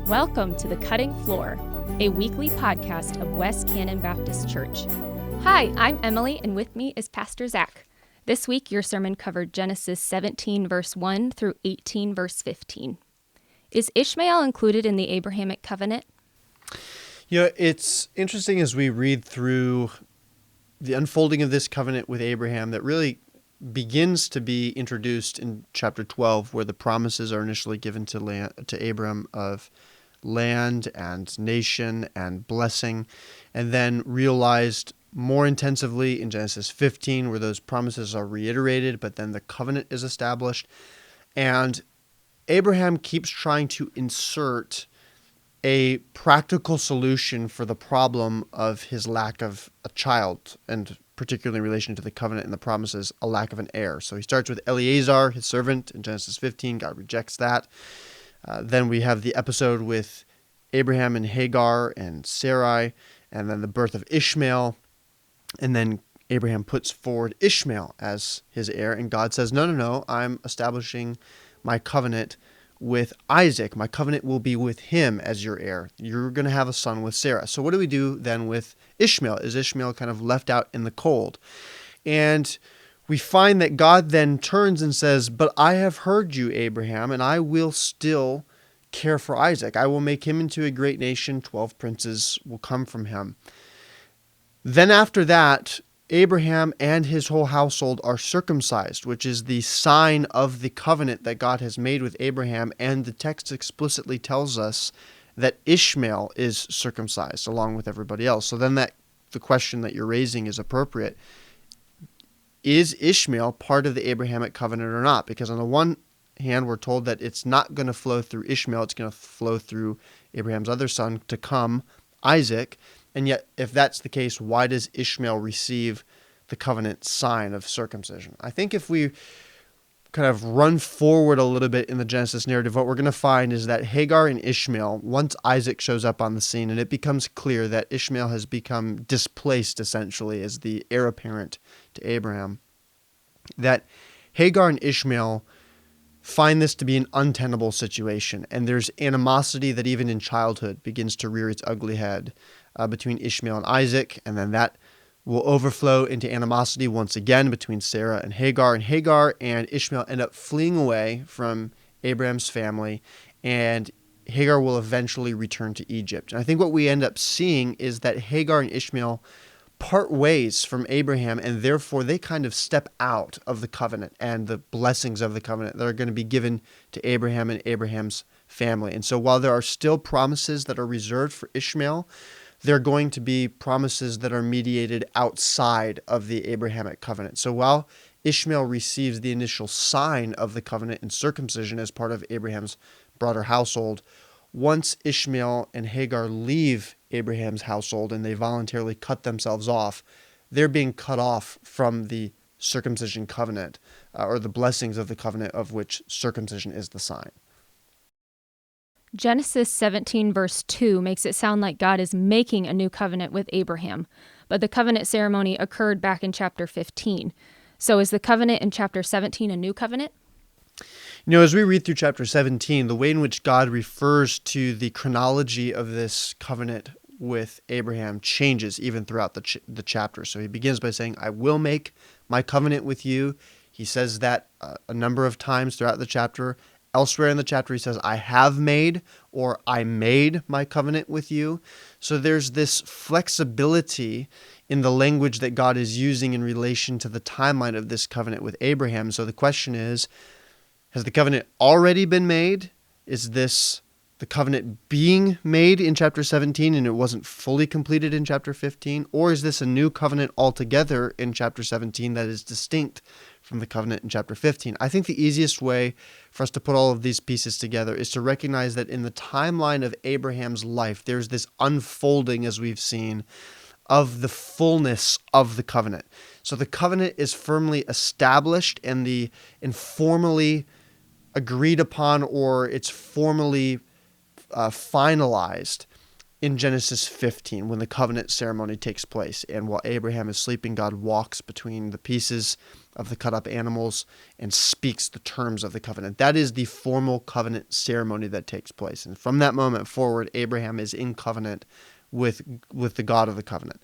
Welcome to The Cutting Floor, a weekly podcast of West Cannon Baptist Church. Hi, I'm Emily, and with me is Pastor Zach. This week, your sermon covered Genesis 17, verse 1 through 18, verse 15. Is Ishmael included in the Abrahamic covenant? It's interesting as we read through the unfolding of this covenant with Abraham that really begins to be introduced in chapter 12, where the promises are initially given to Abram of land and nation and blessing, and then realized more intensively in Genesis 15, where those promises are reiterated, but then the covenant is established. And Abraham keeps trying to insert a practical solution for the problem of his lack of a child, and particularly in relation to the covenant and the promises, a lack of an heir. So he starts with Eliezer, his servant, in Genesis 15. God rejects that. Then we have the episode with Abraham and Hagar and Sarai, and then the birth of Ishmael. And then Abraham puts forward Ishmael as his heir, and God says, no, I'm establishing my covenant with Isaac. My covenant will be with him as your heir. You're going to have a son with Sarah. So what do we do then with Ishmael? Is Ishmael kind of left out in the cold? And we find that God then turns and says, but I have heard you, Abraham, and I will still care for Isaac. I will make him into a great nation. 12 princes will come from him. Then after that, Abraham and his whole household are circumcised, which is the sign of the covenant that God has made with Abraham, and the text explicitly tells us that Ishmael is circumcised along with everybody else. So then the question that you're raising is appropriate. Is Ishmael part of the Abrahamic covenant or not? Because on the one hand, we're told that it's not going to flow through Ishmael, it's going to flow through Abraham's other son to come, Isaac. And yet, if that's the case, why does Ishmael receive the covenant sign of circumcision? I think if we kind of run forward a little bit in the Genesis narrative, what we're going to find is that Hagar and Ishmael, once Isaac shows up on the scene, and it becomes clear that Ishmael has become displaced essentially as the heir apparent to Abraham, that Hagar and Ishmael find this to be an untenable situation, and there's animosity that even in childhood begins to rear its ugly head between Ishmael and Isaac, and then that will overflow into animosity once again between Sarah and Hagar and Ishmael end up fleeing away from Abraham's family, and Hagar will eventually return to Egypt. And I think what we end up seeing is that Hagar and Ishmael part ways from Abraham, and therefore they kind of step out of the covenant and the blessings of the covenant that are going to be given to Abraham and Abraham's family. And so while there are still promises that are reserved for Ishmael, there are going to be promises that are mediated outside of the Abrahamic covenant. So while Ishmael receives the initial sign of the covenant and circumcision as part of Abraham's broader household, once Ishmael and Hagar leave Abraham's household and they voluntarily cut themselves off, they're being cut off from the circumcision covenant, or the blessings of the covenant of which circumcision is the sign. Genesis 17, verse 2 makes it sound like God is making a new covenant with Abraham, but the covenant ceremony occurred back in chapter 15. So is the covenant in chapter 17 a new covenant? As we read through chapter 17, the way in which God refers to the chronology of this covenant with Abraham changes even throughout the chapter. So he begins by saying, I will make my covenant with you. He says that a number of times throughout the chapter. Elsewhere in the chapter, he says, I have made, or I made my covenant with you. So there's this flexibility in the language that God is using in relation to the timeline of this covenant with Abraham. So the question is, has the covenant already been made? Is this the covenant being made in chapter 17 and it wasn't fully completed in chapter 15? Or is this a new covenant altogether in chapter 17 that is distinct from the covenant in chapter 15? I think the easiest way for us to put all of these pieces together is to recognize that in the timeline of Abraham's life, there's this unfolding, as we've seen, of the fullness of the covenant. So the covenant is firmly established and formally agreed upon, or it's formally finalized in Genesis 15 when the covenant ceremony takes place. And while Abraham is sleeping, God walks between the pieces of the cut up animals and speaks the terms of the covenant. That is the formal covenant ceremony that takes place. And from that moment forward, Abraham is in covenant with the God of the covenant.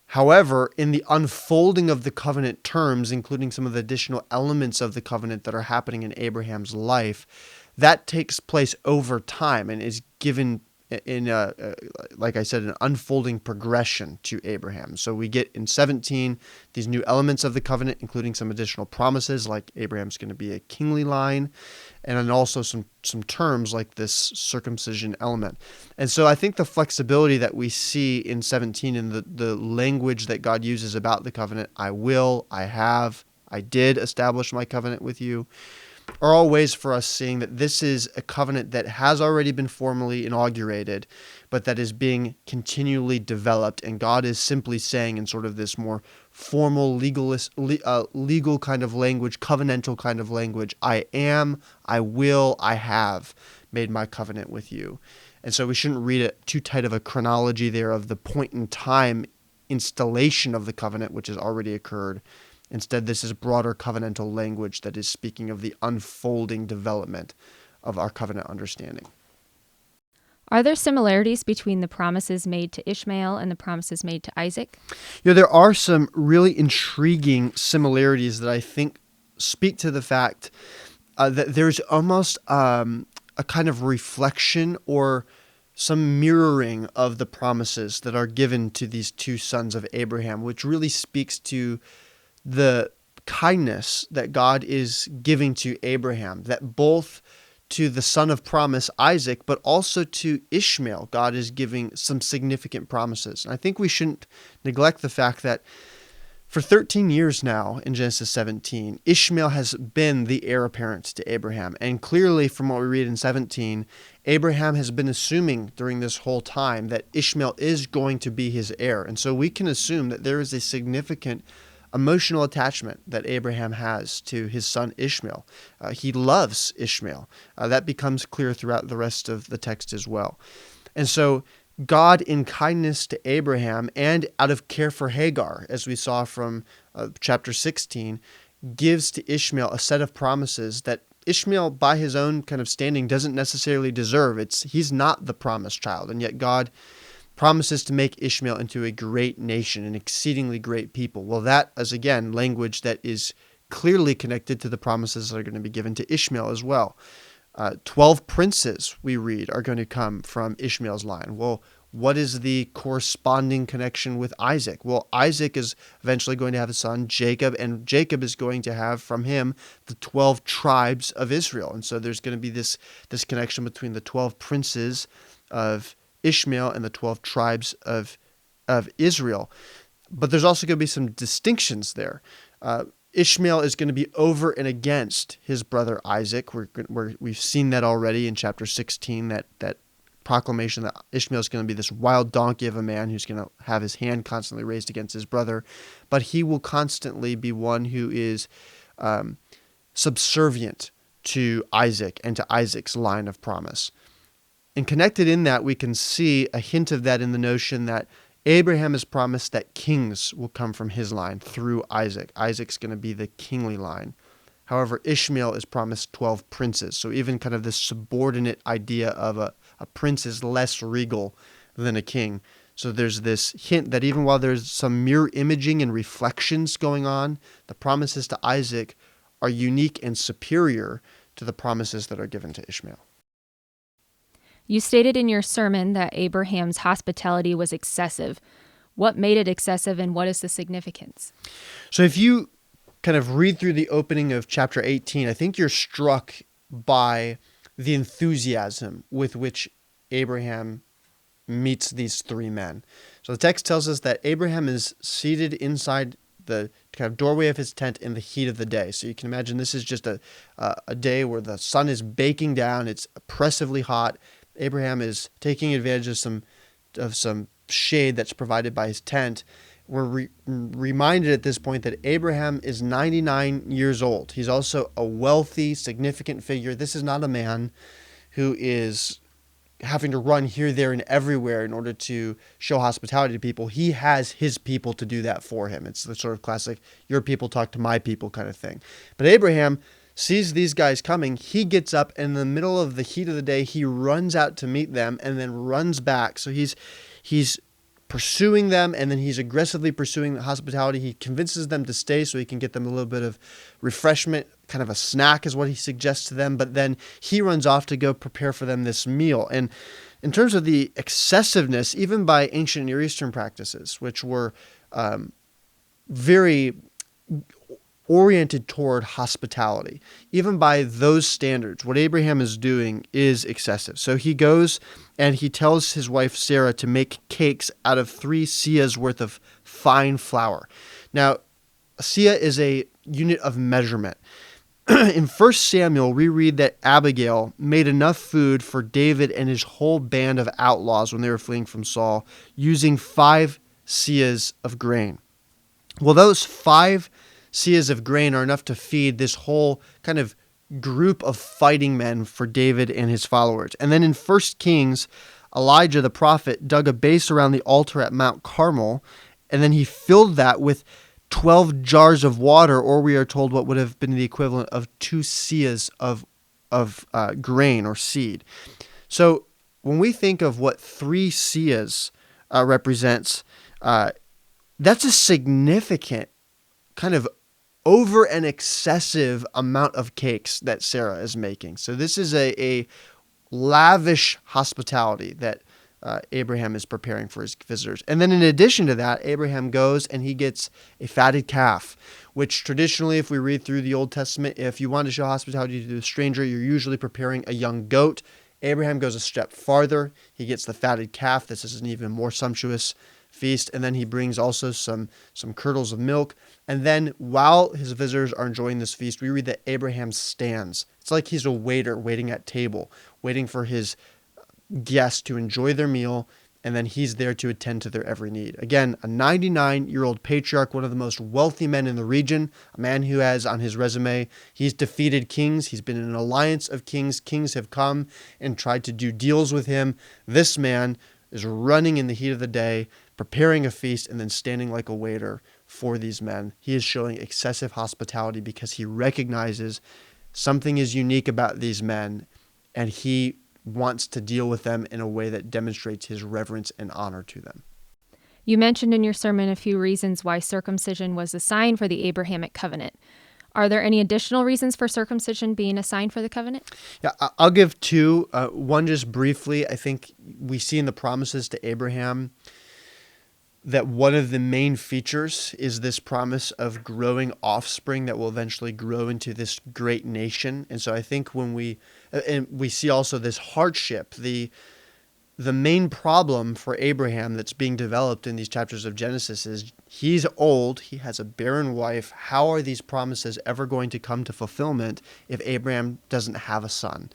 However, in the unfolding of the covenant terms, including some of the additional elements of the covenant that are happening in Abraham's life, that takes place over time and is given in, like I said, an unfolding progression to Abraham. So we get in 17 these new elements of the covenant, including some additional promises, like Abraham's going to be a kingly line, and then also some terms like this circumcision element. And so I think the flexibility that we see in 17 in the language that God uses about the covenant, I will, I have, I did establish my covenant with you, are all ways for us seeing that this is a covenant that has already been formally inaugurated, but that is being continually developed. And God is simply saying in sort of this more formal legal kind of language, covenantal kind of language, I am, I will, I have made my covenant with you. And so we shouldn't read it too tight of a chronology there of the point in time installation of the covenant, which has already occurred. Instead, this is broader covenantal language that is speaking of the unfolding development of our covenant understanding. Are there similarities between the promises made to Ishmael and the promises made to Isaac? There are some really intriguing similarities that I think speak to the fact that there's almost a kind of reflection or some mirroring of the promises that are given to these two sons of Abraham, which really speaks to the kindness that God is giving to Abraham, that both to the son of promise, Isaac, but also to Ishmael, God is giving some significant promises. And I think we shouldn't neglect the fact that for 13 years now in Genesis 17, Ishmael has been the heir apparent to Abraham. And clearly from what we read in 17, Abraham has been assuming during this whole time that Ishmael is going to be his heir. And so we can assume that there is a significant emotional attachment that Abraham has to his son Ishmael. He loves Ishmael. That becomes clear throughout the rest of the text as well. And so God, in kindness to Abraham and out of care for Hagar, as we saw from chapter 16, gives to Ishmael a set of promises that Ishmael, by his own kind of standing, doesn't necessarily deserve. He's not the promised child, and yet God promises to make Ishmael into a great nation, an exceedingly great people. Well, that is, again, language that is clearly connected to the promises that are going to be given to Ishmael as well. 12 princes, we read, are going to come from Ishmael's line. Well, what is the corresponding connection with Isaac? Well, Isaac is eventually going to have a son, Jacob, and Jacob is going to have from him the 12 tribes of Israel. And so there's going to be this connection between the 12 princes of Ishmael and the 12 tribes of Israel. But there's also going to be some distinctions there. Ishmael is going to be over and against his brother Isaac. We've seen that already in chapter 16, that proclamation that Ishmael is going to be this wild donkey of a man who's going to have his hand constantly raised against his brother. But he will constantly be one who is subservient to Isaac and to Isaac's line of promise. And connected in that, we can see a hint of that in the notion that Abraham has promised that kings will come from his line through Isaac. Isaac's going to be the kingly line. However, Ishmael is promised 12 princes. So even kind of this subordinate idea of a prince is less regal than a king. So there's this hint that even while there's some mirror imaging and reflections going on, the promises to Isaac are unique and superior to the promises that are given to Ishmael. You stated in your sermon that Abraham's hospitality was excessive. What made it excessive, and what is the significance? So if you kind of read through the opening of chapter 18, I think you're struck by the enthusiasm with which Abraham meets these three men. So the text tells us that Abraham is seated inside the kind of doorway of his tent in the heat of the day. So you can imagine this is just a day where the sun is baking down. It's oppressively hot. Abraham is taking advantage of some shade that's provided by his tent. We're reminded at this point that Abraham is 99 years old. He's also a wealthy, significant figure. This is not a man who is having to run here, there, and everywhere in order to show hospitality to people. He has his people to do that for him. It's the sort of classic, your people talk to my people kind of thing. But Abraham sees these guys coming. He gets up in the middle of the heat of the day. He runs out to meet them and then runs back. So he's pursuing them, and then he's aggressively pursuing the hospitality. He convinces them to stay so he can get them a little bit of refreshment, kind of a snack is what he suggests to them, but then he runs off to go prepare for them this meal. And in terms of the excessiveness, even by ancient Near Eastern practices, which were very oriented toward hospitality, even by those standards, what Abraham is doing is excessive. So he goes and he tells his wife Sarah to make cakes out of 3 seahs worth of fine flour. Now, a seah is a unit of measurement. In 1 Samuel, we read that Abigail made enough food for David and his whole band of outlaws when they were fleeing from Saul, using 5 seahs of grain. Well, those 5 seahs of grain are enough to feed this whole kind of group of fighting men for David and his followers. And then in 1 Kings, Elijah the prophet dug a base around the altar at Mount Carmel, and then he filled that with 12 jars of water, or we are told what would have been the equivalent of 2 seahs of grain or seed. So when we think of what 3 seahs represents, that's a significant kind of over an excessive amount of cakes that Sarah is making. So this is a lavish hospitality that Abraham is preparing for his visitors. And then in addition to that, Abraham goes and he gets a fatted calf, which traditionally, if we read through the Old Testament, if you want to show hospitality to a stranger, you're usually preparing a young goat. Abraham goes a step farther. He gets the fatted calf. This is an even more sumptuous feast. And then he brings also some curdles of milk. And then while his visitors are enjoying this feast, we read that Abraham stands. It's like he's a waiter waiting at table, waiting for his guests to enjoy their meal, and then he's there to attend to their every need. Again, a 99-year-old patriarch, one of the most wealthy men in the region, a man who has on his resume, he's defeated kings, he's been in an alliance of kings, kings have come and tried to do deals with him. This man is running in the heat of the day, preparing a feast, and then standing like a waiter for these men. He is showing excessive hospitality because he recognizes something is unique about these men, and he wants to deal with them in a way that demonstrates his reverence and honor to them. You mentioned in your sermon a few reasons why circumcision was a sign for the Abrahamic covenant. Are there any additional reasons for circumcision being a sign for the covenant? Yeah, I'll give 2. One just briefly. I think we see in the promises to Abraham that one of the main features is this promise of growing offspring that will eventually grow into this great nation. And so I think when we see also this hardship, the main problem for Abraham that's being developed in these chapters of Genesis is he's old, he has a barren wife. How are these promises ever going to come to fulfillment if Abraham doesn't have a son?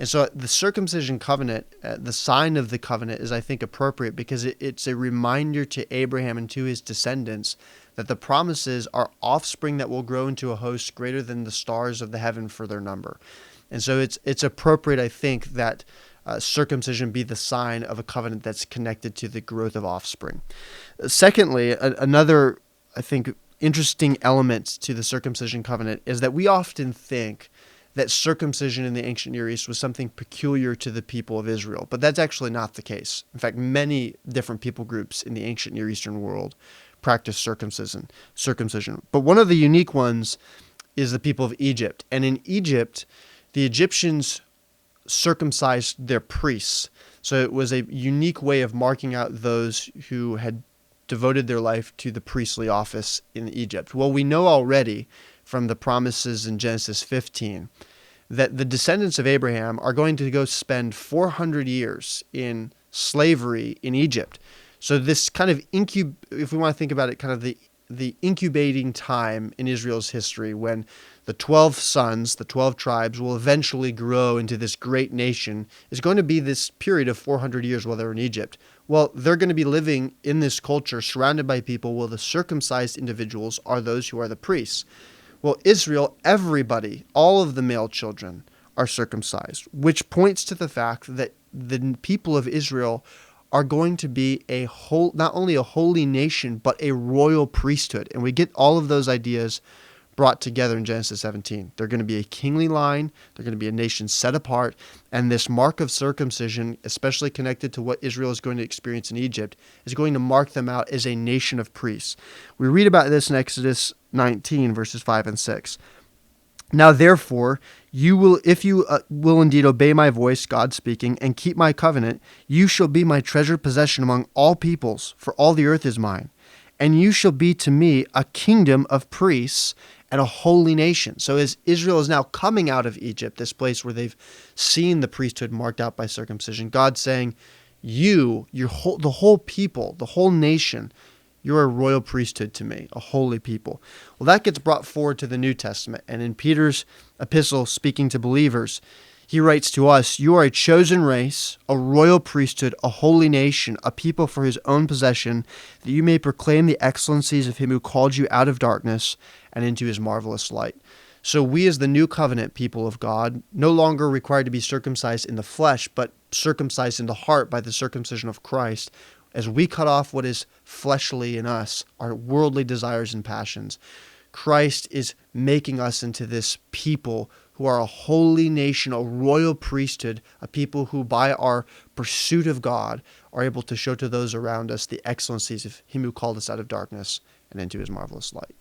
And so the circumcision covenant, the sign of the covenant, is, I think, appropriate because it's a reminder to Abraham and to his descendants that the promises are offspring that will grow into a host greater than the stars of the heaven for their number. And so it's appropriate, I think, that circumcision be the sign of a covenant that's connected to the growth of offspring. Secondly, another, I think, interesting element to the circumcision covenant is that we often think that circumcision in the ancient Near East was something peculiar to the people of Israel. But that's actually not the case. In fact, many different people groups in the ancient Near Eastern world practice circumcision. But one of the unique ones is the people of Egypt. And in Egypt, the Egyptians circumcised their priests. So it was a unique way of marking out those who had devoted their life to the priestly office in Egypt. Well, we know already from the promises in Genesis 15 that the descendants of Abraham are going to go spend 400 years in slavery in Egypt. So this kind of if we want to think about it, kind of the incubating time in Israel's history when the 12 sons, the 12 tribes, will eventually grow into this great nation, is going to be this period of 400 years while they're in Egypt. Well, they're going to be living in this culture surrounded by people where the circumcised individuals are those who are the priests. Well, Israel, everybody, all of the male children are circumcised, which points to the fact that the people of Israel are going to be not only a holy nation, but a royal priesthood. And we get all of those ideas brought together in Genesis 17. They're going to be a kingly line. They're going to be a nation set apart. And this mark of circumcision, especially connected to what Israel is going to experience in Egypt, is going to mark them out as a nation of priests. We read about this in Exodus 19, verses 5 and 6. Now, therefore, if you will indeed obey my voice, God speaking, and keep my covenant, you shall be my treasured possession among all peoples, for all the earth is mine. And you shall be to me a kingdom of priests and a holy nation. So as Israel is now coming out of Egypt, this place where they've seen the priesthood marked out by circumcision, God's saying, the whole people, the whole nation, you're a royal priesthood to me, a holy people. Well, that gets brought forward to the New Testament. And in Peter's epistle, speaking to believers, he writes to us, you are a chosen race, a royal priesthood, a holy nation, a people for his own possession, that you may proclaim the excellencies of him who called you out of darkness and into his marvelous light. So we as the new covenant people of God, no longer required to be circumcised in the flesh, but circumcised in the heart by the circumcision of Christ, as we cut off what is fleshly in us, our worldly desires and passions. Christ is making us into this people who are a holy nation, a royal priesthood, a people who by our pursuit of God are able to show to those around us the excellencies of him who called us out of darkness and into his marvelous light.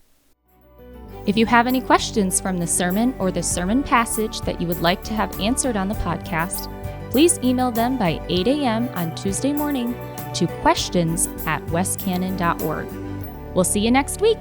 If you have any questions from the sermon or the sermon passage that you would like to have answered on the podcast, please email them by 8 a.m. on Tuesday morning to questions@westcannon.org. We'll see you next week.